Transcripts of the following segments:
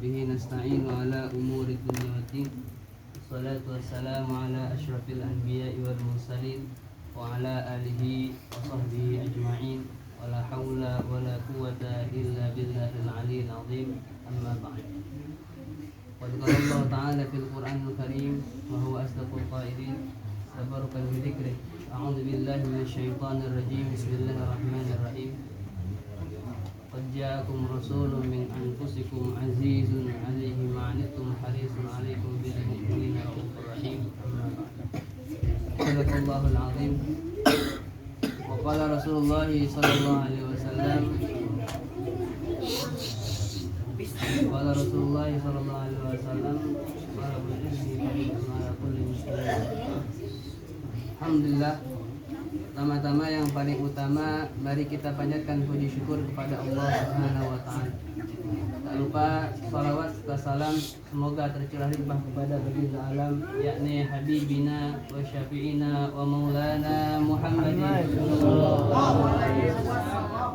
وبه نستعين على أمور الدنيا والدين. الصلاة والسلام على أشرف الأنبياء والمرسلين وعلى آله وصحبه أجمعين ولا حول ولا قوة إلا بالله العلي العظيم. أما بعد، قد قال الله تعالى في القرآن الكريم وهو أصدق القائلين تبارك بذكره. أعوذ بالله من الشيطان الرجيم. بسم الله الرحمن الرحيم. قد جاءكم رسول من أنفسكم عزيز عليه ما عنتم حريص عليكم بالمؤمنين رؤوف رحيم. أما بعد، صدق الله العظيم. وقال رسول الله صلى الله عليه وسلم قال رسول الله صلى الله عليه وسلم طلب العلم فريضة على كل مسلم. Alhamdulillah. Pertama-tama yang paling utama, mari kita panjatkan puji syukur kepada Allah Subhanahu wa Ta'ala. Tak lupa salawat serta salam semoga tercurah limpah kepada baginda alam, yakni Habibina wa Syafi'ina wa Maulana Muhammadin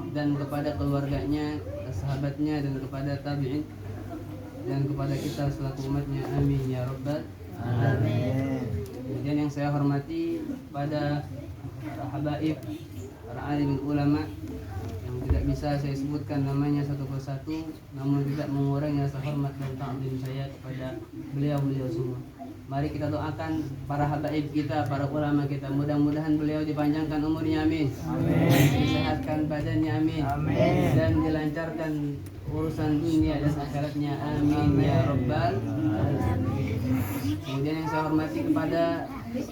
dan kepada keluarganya, sahabatnya, dan kepada tabi'in, dan kepada kita selaku umatnya. Amin ya rabbal alamin. Kemudian yang saya hormati pada para habaib, para alim ulama yang tidak bisa saya sebutkan namanya satu persatu, namun tidak mengurangi rasa hormat dan ta'zim saya kepada beliau-beliau semua. Mari kita doakan para habaib kita, para ulama kita, mudah-mudahan beliau dipanjangkan umurnya, amin. Disehatkan badannya, amin. Dan dilancarkan urusan dunia dan akhiratnya, amin ya rabbal alamin. Kemudian yang saya hormati kepada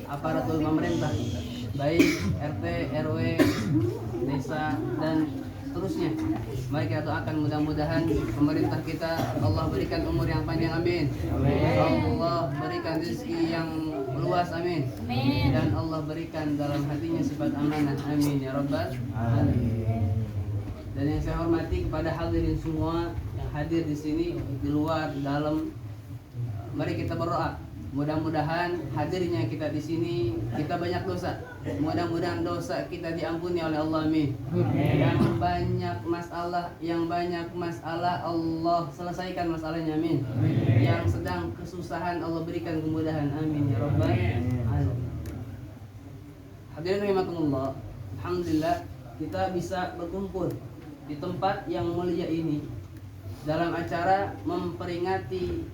aparatur pemerintah, baik RT, RW, desa, dan seterusnya. Mari kita doakan mudah-mudahan pemerintah kita Allah berikan umur yang panjang, amin. Allah berikan rezeki yang luas, amin. Dan Allah berikan dalam hatinya sifat amanah, amin ya rabbal alamin. Dan yang saya hormati kepada hadirin semua yang hadir di sini, di luar, di dalam, mari kita berdoa. Mudah-mudahan hadirnya kita di sini kita banyak dosa. Mudah-mudahan dosa kita diampuni oleh Allah, amin. Yang banyak masalah Allah selesaikan masalahnya, amin. Yang sedang kesusahan Allah berikan kemudahan, amin ya rabbal alamin. Hadirin rahimakumullah. Alhamdulillah kita bisa berkumpul di tempat yang mulia ini dalam acara memperingati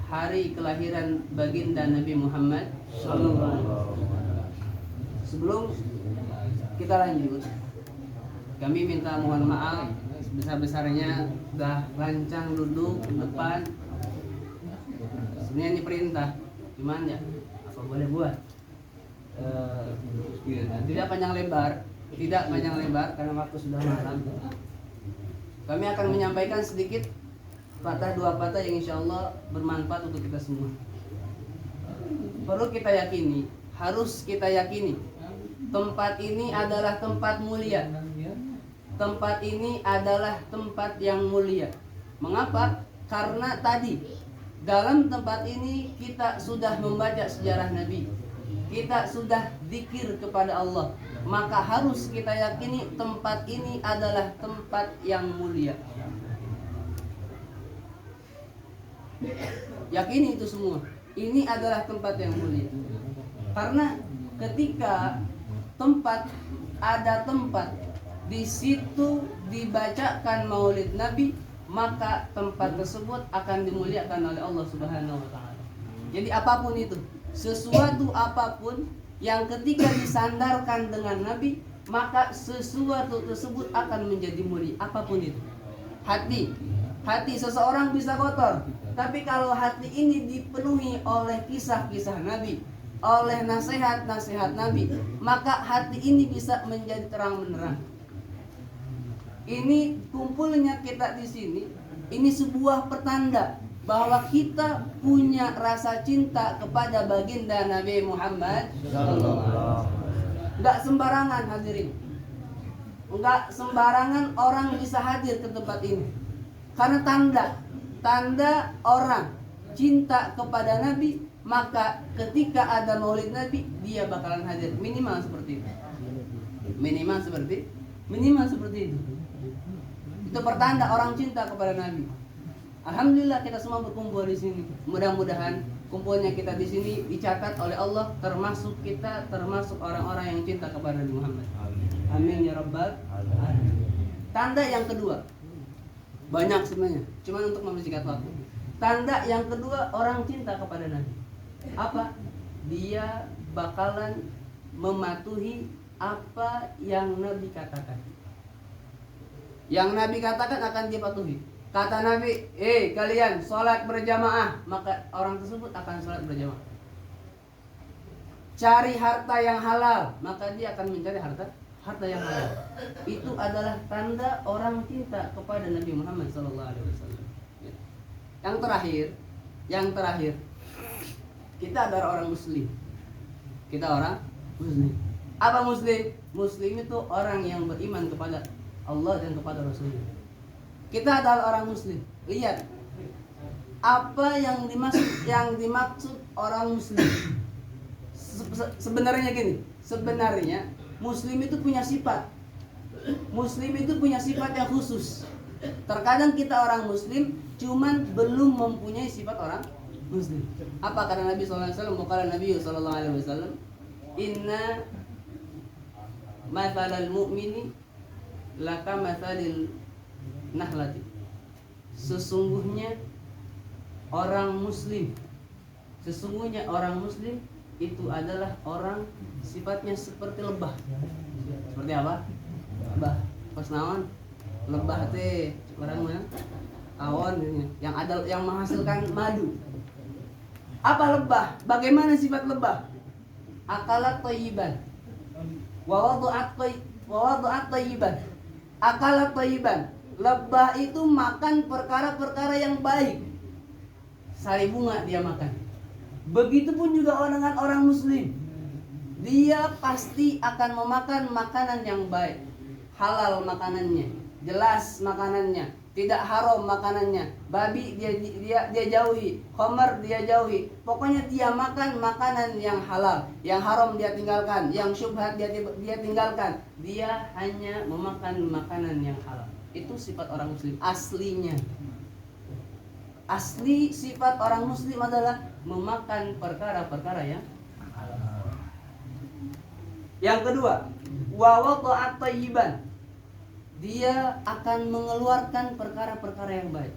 hari kelahiran baginda Nabi Muhammad sallallahu alaihi wasallam. Sebelum kita lanjut, kami minta mohon maaf sebesar-besarnya sudah rancang duduk depan. Sebenarnya ini perintah, cuman ya apa boleh buat. Tidak panjang lebar karena waktu sudah malam. Kami akan menyampaikan sedikit patah dua patah yang insya Allah bermanfaat untuk kita semua. Perlu kita yakini, harus kita yakini, tempat ini adalah tempat mulia. Tempat ini adalah tempat yang mulia. Mengapa? Karena tadi dalam tempat ini kita sudah membaca sejarah Nabi, kita sudah zikir kepada Allah. Maka harus kita yakini tempat ini adalah tempat yang mulia. Yakini itu semua. Ini adalah tempat yang mulia. Karena ketika ada tempat di situ dibacakan Maulid Nabi, maka tempat tersebut akan dimuliakan oleh Allah Subhanahu wa Ta'ala. Jadi apapun itu, sesuatu apapun yang ketika disandarkan dengan Nabi, maka sesuatu tersebut akan menjadi mulia. Apapun itu. Hati seseorang bisa kotor, tapi kalau hati ini dipenuhi oleh kisah-kisah Nabi, oleh nasihat-nasihat Nabi, maka hati ini bisa menjadi terang benderang. Ini kumpulnya kita di sini, ini sebuah pertanda bahwa kita punya rasa cinta kepada baginda Nabi Muhammad sallallahu alaihi wasallam. Enggak sembarangan hadirin. Enggak sembarangan orang bisa hadir ke tempat ini. Karena tanda orang cinta kepada Nabi, maka ketika ada Maulid Nabi dia bakalan hadir. Minimal seperti itu. Minimal seperti itu. Itu pertanda orang cinta kepada Nabi. Alhamdulillah kita semua berkumpul di sini. Mudah-mudahan kumpulnya kita di sini dicatat oleh Allah termasuk orang-orang yang cinta kepada Nabi Muhammad. Amin ya rabbal alamin. Tanda yang kedua, banyak sebenarnya, cuma untuk mempersingkat waktu. Tanda yang kedua orang cinta kepada Nabi. Apa? Dia bakalan mematuhi apa yang Nabi katakan. Yang Nabi katakan akan dia patuhi. Kata Nabi, kalian sholat berjamaah, maka orang tersebut akan sholat berjamaah. Cari harta yang halal, maka dia akan mencari harta yang halal. Itu adalah tanda orang cinta kepada Nabi Muhammad SAW. Yang terakhir, kita adalah orang Muslim. Kita orang Muslim. Apa Muslim? Muslim itu orang yang beriman kepada Allah dan kepada Rasulnya. Kita adalah orang Muslim. Lihat apa yang dimaksud orang Muslim. Sebenarnya gini. Sebenarnya Muslim itu punya sifat. Muslim itu punya sifat yang khusus. Terkadang kita orang Muslim cuman belum mempunyai sifat orang Muslim. Apa kata Nabi SAW? Qala Nabi SAW, Inna mathalal mu'mini laka mathalil nahlati. Sesungguhnya orang Muslim itu adalah orang sifatnya seperti lebah. Seperti apa? Lebah. Pas naon? Lebah teh orang mana? Awon yang menghasilkan madu. Apa lebah? Bagaimana sifat lebah? Akalat thayyiban. Wa wada'at thayyiban. Akalat thayyiban. Lebah itu makan perkara-perkara yang baik. Sari bunga dia makan. Begitupun juga dengan orang Muslim. Dia pasti akan memakan makanan yang baik. Halal makanannya, jelas makanannya, tidak haram makanannya. Babi dia jauhi, khamar dia jauhi. Pokoknya dia makan makanan yang halal. Yang haram dia tinggalkan, yang syubhat dia tinggalkan. Dia hanya memakan makanan yang halal. Itu sifat orang Muslim aslinya. Asli sifat orang Muslim adalah memakan perkara-perkara yang halal. Yang kedua, wa wada'at thayyiban. Dia akan mengeluarkan perkara-perkara yang baik.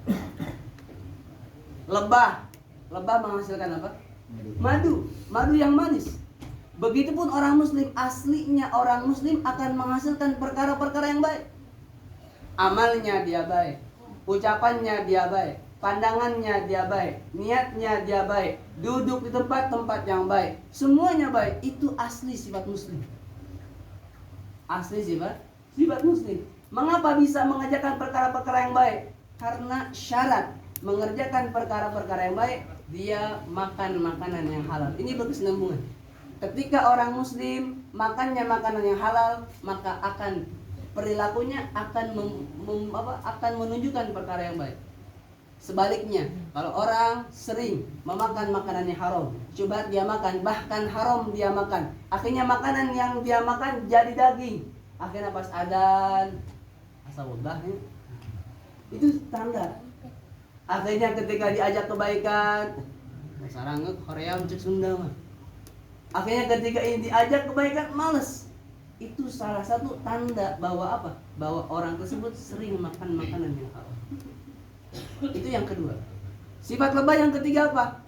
Lebah menghasilkan apa? Madu yang manis. Begitupun orang Muslim, aslinya orang Muslim akan menghasilkan perkara-perkara yang baik. Amalnya dia baik, ucapannya dia baik, pandangannya dia baik, niatnya dia baik, duduk di tempat-tempat yang baik, semuanya baik. Itu asli sifat Muslim. Asli sifat Muslim. Mengapa bisa mengerjakan perkara-perkara yang baik? Karena syarat mengerjakan perkara-perkara yang baik, dia makan makanan yang halal. Ini berkesinambungan. Ketika orang Muslim makannya makanan yang halal, maka perilakunya akan menunjukkan perkara yang baik. Sebaliknya, kalau orang sering memakan makanan yang haram, coba dia makan, bahkan haram dia makan, akhirnya makanan yang dia makan jadi daging. Akhirnya pas adzan, astagfirullah, itu tanda. Akhirnya ketika diajak kebaikan, sarang Korea cek Sunda mah. Akhirnya ketika ini diajak kebaikan males. Itu salah satu tanda bahwa apa? Bahwa orang tersebut sering makan makanan yang haram. Itu yang kedua. Sifat lebah yang ketiga apa?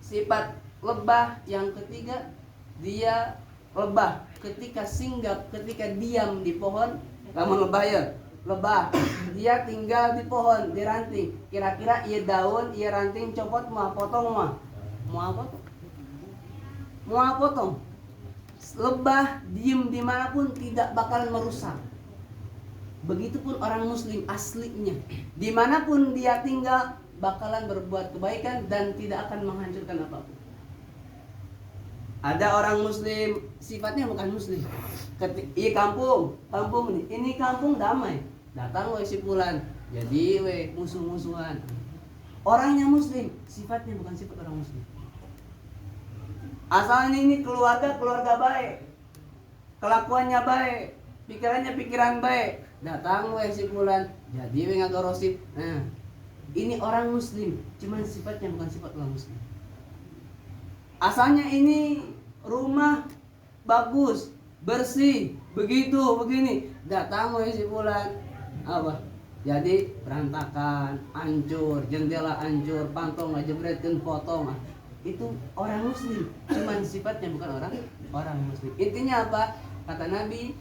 Sifat lebah yang ketiga, dia lebah ketika singgap, ketika diam di pohon. Lamun lebah ya, lebah dia tinggal di pohon, di ranting. Kira-kira ia daun, ia ranting copot mau potong mau potong. Lebah diem dimanapun tidak bakalan merusak. Begitupun orang Muslim aslinya, dimanapun dia tinggal bakalan berbuat kebaikan dan tidak akan menghancurkan apapun. Ada orang Muslim sifatnya bukan Muslim. Kampung nih, ini kampung damai. Datang si fulan, jadi musuh-musuhan. Orangnya Muslim, sifatnya bukan sifat orang Muslim. Asalnya ini keluarga baik, kelakuannya baik, pikirannya pikiran baik. Datang si fulan, jadi ngagorosip. Nah, ini orang muslim, cuman sifatnya bukan sifat orang muslim. Asalnya ini rumah bagus, bersih, begitu, begini. Datang si bulan apa? Jadi berantakan, hancur, jendela hancur, pantong aja jebretin, potong. Itu orang muslim, cuman sifatnya bukan orang muslim. Intinya apa? Kata Nabi,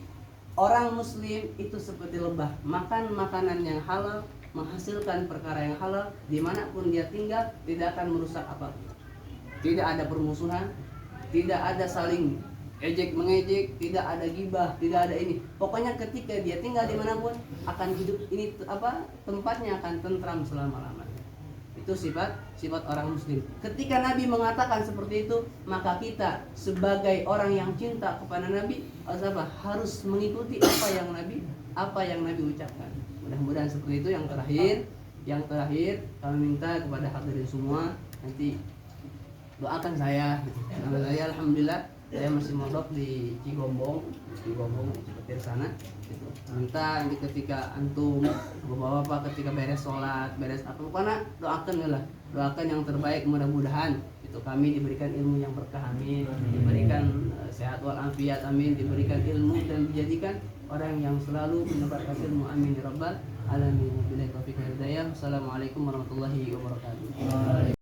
orang muslim itu seperti lebah, makan makanan yang halal, menghasilkan perkara yang halal, dimanapun dia tinggal tidak akan merusak apapun. Tidak ada permusuhan, tidak ada saling ejek mengejek, tidak ada gibah, tidak ada ini. Pokoknya ketika dia tinggal dimanapun akan hidup ini tempatnya akan tentram selama-lamanya. Itu sifat orang muslim. Ketika Nabi mengatakan seperti itu, maka kita sebagai orang yang cinta kepada Nabi harus mengikuti apa yang Nabi ucapkan. Mudah-mudahan seperti itu. Yang terakhir kami minta kepada hadirin semua nanti doakan saya. Nama saya alhamdulillah saya masih mondok di Cigombong seperti di sana. Gitu. Minta nanti ketika antum bapak-bapak ketika beres sholat, beres apa pokoknya doakan yang terbaik, mudah-mudahan itu kami diberikan ilmu yang berkah, amin. Diberikan sehat walafiat, amin. Diberikan ilmu dan dijadikan orang yang selalu menebarkan ilmu, amin ya rabbal alamin. Wabillahi taufiq wal hidayah. Assalamualaikum warahmatullahi wabarakatuh.